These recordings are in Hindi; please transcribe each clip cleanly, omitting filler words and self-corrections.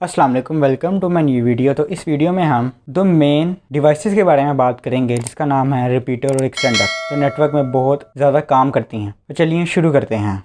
अस्सलाम वालेकुम, welcome to my new video. तो इस वीडियो में हम दो मेन डिवाइसेस के बारे में बात करेंगे जिसका नाम है रिपीटर और एक्सटेंडर, जो नेटवर्क में बहुत ज़्यादा काम करती हैं। तो चलिए शुरू करते हैं।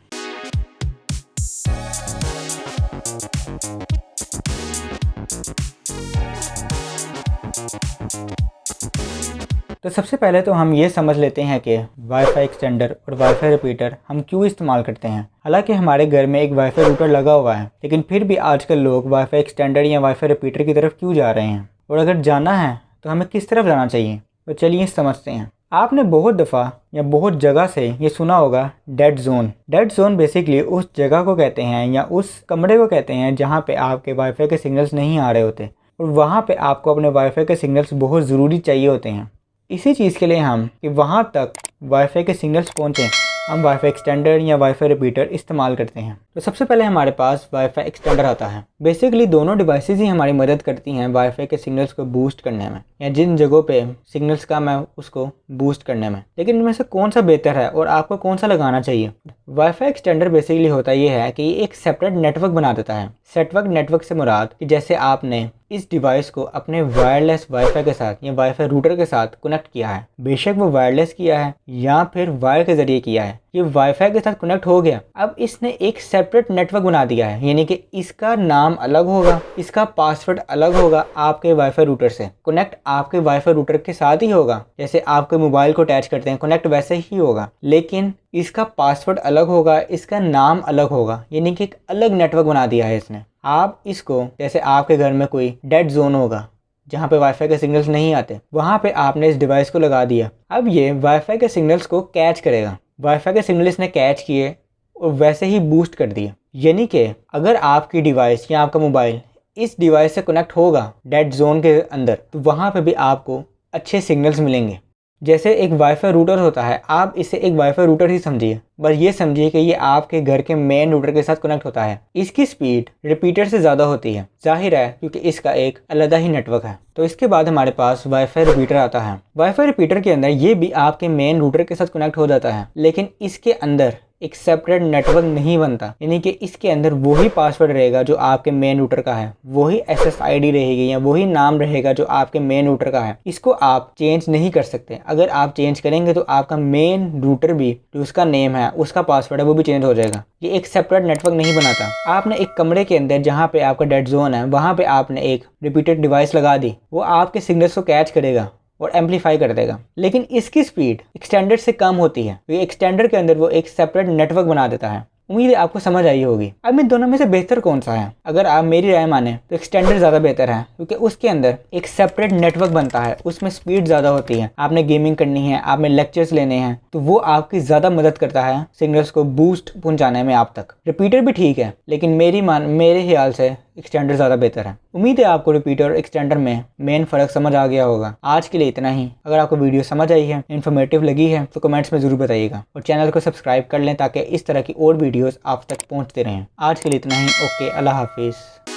तो सबसे पहले तो हम ये समझ लेते हैं कि वाईफाई एक्सटेंडर और वाईफाई रिपीटर हम क्यों इस्तेमाल करते हैं। हालांकि हमारे घर में एक वाईफाई रूटर लगा हुआ है, लेकिन फिर भी आजकल लोग वाईफाई एक्सटेंडर या वाईफाई रिपीटर की तरफ क्यों जा रहे हैं, और अगर जाना है तो हमें किस तरफ जाना चाहिए। तो चलिए समझते हैं। आपने बहुत दफ़ा या बहुत जगह से ये सुना होगा dead zone. Dead zone basically उस जगह को कहते हैं या उस कमरे को कहते हैं जहाँ पे आपके वाईफाई के सिग्नल्स नहीं आ रहे होते, और वहाँ पे आपको अपने वाईफाई के सिग्नल्स बहुत ज़रूरी चाहिए होते हैं। इसी चीज़ के लिए हम कि वहाँ तक वाईफाई के सिग्नल्स पहुँचें, हम वाईफाई एक्सटेंडर या वाईफाई रिपीटर इस्तेमाल करते हैं। तो सबसे पहले हमारे पास वाईफाई एक्सटेंडर आता है। बेसिकली दोनों डिवाइसेस ही हमारी मदद करती हैं वाईफाई के सिग्नल्स को बूस्ट करने में, या जिन जगहों पे सिग्नल्स कम है उसको बूस्ट करने में। लेकिन इनमें से कौन सा बेहतर है और आपको कौन सा लगाना चाहिए। वाईफाई एक्सटेंडर बेसिकली होता ये है कि ये एक सेपरेट नेटवर्क बना देता है। सेटवर्क नेटवर्क से मुराद कि जैसे आपने इस डिवाइस को अपने वायरलेस वाईफाई के साथ या वाईफाई रूटर के साथ कनेक्ट किया है, बेशक वो वायरलेस किया है या फिर वायर के ज़रिए किया है, ये वाईफाई के साथ कनेक्ट हो गया। अब इसने एक सेपरेट नेटवर्क बना दिया है, यानी कि इसका नाम अलग होगा, इसका पासवर्ड अलग होगा आपके वाईफाई रूटर से। कनेक्ट आपके वाईफाई रूटर के साथ ही होगा, जैसे आपके मोबाइल को अटैच करते हैं कनेक्ट वैसे ही होगा, लेकिन इसका पासवर्ड अलग होगा, इसका नाम अलग होगा, यानी कि एक अलग नेटवर्क बना दिया है इसने। आप इसको जैसे आपके घर में कोई डेड जोन होगा जहाँ पे वाईफाई के सिग्नल्स नहीं आते, वहाँ पे आपने इस डिवाइस को लगा दिया। अब ये वाईफाई के सिग्नल्स को कैच करेगा। वाईफाई के सिग्नल इसने कैच किए और वैसे ही बूस्ट कर दिए, यानी कि अगर आपकी डिवाइस या आपका मोबाइल इस डिवाइस से कनेक्ट होगा डेड जोन के अंदर, तो वहाँ पे भी आपको अच्छे सिग्नल्स मिलेंगे। जैसे एक वाईफाई रूटर होता है, आप इसे एक वाईफाई रूटर ही समझिए, बस ये समझिए कि ये आपके घर के मेन रूटर के साथ कनेक्ट होता है। इसकी स्पीड रिपीटर से ज़्यादा होती है, जाहिर है क्योंकि इसका एक अलग ही नेटवर्क है। तो इसके बाद हमारे पास वाईफाई रिपीटर आता है। वाईफाई रिपीटर के अंदर ये भी आपके मेन रूटर के साथ कनेक्ट हो जाता है, लेकिन इसके अंदर एक सेपरेट नेटवर्क नहीं बनता, यानी कि इसके अंदर वही पासवर्ड रहेगा जो आपके मेन रूटर का है, वही SSID रहेगी या वही नाम रहेगा जो आपके मेन रूटर का है। इसको आप चेंज नहीं कर सकते। अगर आप चेंज करेंगे तो आपका मेन रूटर भी जो उसका नेम है, उसका पासवर्ड है, वो भी चेंज हो जाएगा। ये एक सेपरेट नेटवर्क नहीं बनाता। आपने एक कमरे के अंदर जहाँ पे आपका डेड जोन है, वहाँ पे आपने एक रिपीटेड डिवाइस लगा दी, वो आपके सिग्नल्स को कैच करेगा और एम्पलीफाई कर देगा, लेकिन इसकी स्पीड एक्सटेंडर से कम होती है। तो ये एक्सटेंडर के अंदर वो एक सेपरेट नेटवर्क बना देता है। उम्मीद है आपको समझ आई होगी। अब इन दोनों में से बेहतर कौन सा है? अगर आप मेरी राय माने तो एक्सटेंडर ज़्यादा बेहतर है, क्योंकि उसके अंदर एक सेपरेट नेटवर्क बनता है, उसमें स्पीड ज़्यादा होती है। आपने गेमिंग करनी है, आपने लेक्चर्स लेने हैं, तो वो आपकी ज़्यादा मदद करता है सिग्नल्स को बूस्ट पहुँचाने में आप तक। रिपीटर भी ठीक है, लेकिन मेरे ख्याल से एक्सटेंडर ज़्यादा बेहतर है। उम्मीद है आपको रिपीटर और एक्सटेंडर में मेन फ़र्क समझ आ गया होगा। आज के लिए इतना ही। अगर आपको वीडियो समझ आई है, इन्फॉर्मेटिव लगी है, तो कमेंट्स में ज़रूर बताइएगा, और चैनल को सब्सक्राइब कर लें ताकि इस तरह की और वीडियोस आप तक पहुंचते रहें। आज के लिए इतना ही। ओके, अल्लाह हाफिज़।